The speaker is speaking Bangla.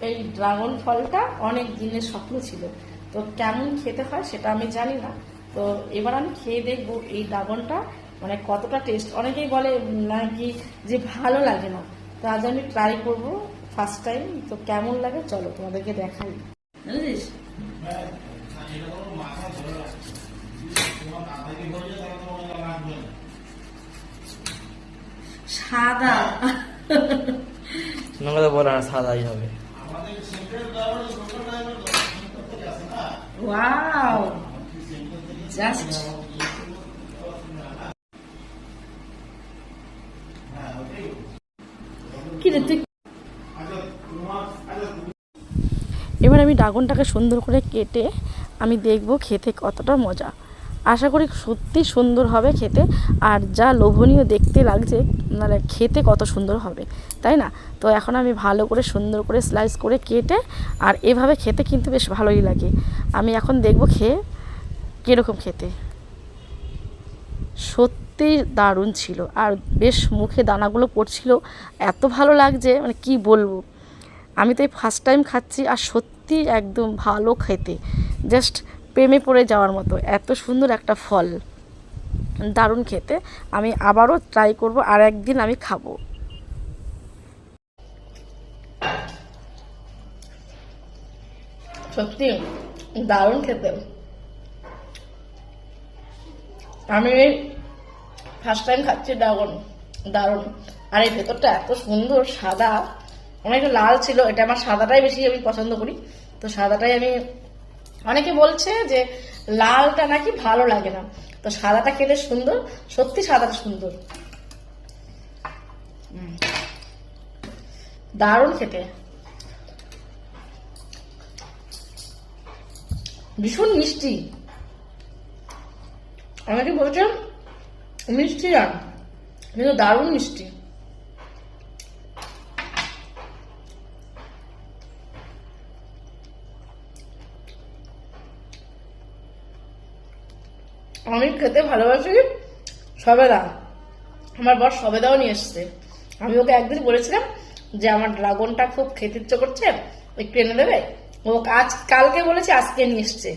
এই ড্রাগন ফলটা অনেক দিনের স্বপ্ন ছিল, তো কেমন খেতে হয় সেটা আমি জানি না। তো এবার আমি খেয়ে দেখবো এই ড্রাগনটা মানে কতটা টেস্ট। অনেকেই বলে নাকি যে ভালো লাগে না, তো আজ আমি ট্রাই করব ফার্স্ট টাইম। তো কেমন লাগে চলো তোমাদেরকে দেখাই, বুঝলিস? সাদা কথা বলে না, সাদাই হবে। ওয়াও, জাস্ট কি রে তুই। এবার আমি ড্রাগনটাকে সুন্দর করে কেটে আমি দেখব খেতে কতটা মজা। আশা করি সত্যি সুন্দর হবে খেতে, আর যা লোভনীয় দেখতে লাগছে মানে খেতে কত সুন্দর হবে, তাই না? তো এখন আমি ভালো করে সুন্দর করে স্লাইস করে কেটে, আর এভাবে খেতে কিন্তু বেশ ভালোই লাগে। আমি এখন দেখব খেয়ে কীরকম খেতে। সত্যি দারুণ ছিল, আর বেশ মুখে দানাগুলো পড়ছিল, এত ভালো লাগছে মানে কি বলবো। আমি তো এই ফার্স্ট টাইম খাচ্ছি, আর সত্যি একদম ভালো খেতে, জাস্ট প্রেমে পড়ে যাওয়ার মতো। এত সুন্দর একটা ফল, দারুণ খেতে। আমি আবারও ট্রাই করব, আর একদিন আমি খাবো। সত্যি দারুণ খেতে। আমি ফার্স্ট টাইম খাচ্ছি ড্রাগন, দারুণ। আর এই ভেতরটা এত সুন্দর সাদা, অনেকটা লাল ছিল, এটা আমার সাদাটাই বেশি আমি পছন্দ করি, তো সাদাটাই আমি। অনেকে বলছে যে লালটা নাকি ভালো লাগে না, তো সাদাটা খেতে সুন্দর, সত্যি সাদাটা সুন্দর, দারুণ খেতে, ভীষণ মিষ্টি। অনেকে বলছে মিষ্টি না, কিন্তু দারুণ মিষ্টি। আমি খেতে ভালোবাসি সবেদা, আমার বর সবেদাও নিয়ে এসছে। আমি ওকে একদিন বলেছিলাম যে আমার ড্রাগনটা খুব খেতে ইচ্ছে করছে, একটু এনে দেবে। ও কালকে বলেছে, আজকে নিয়ে এসছে।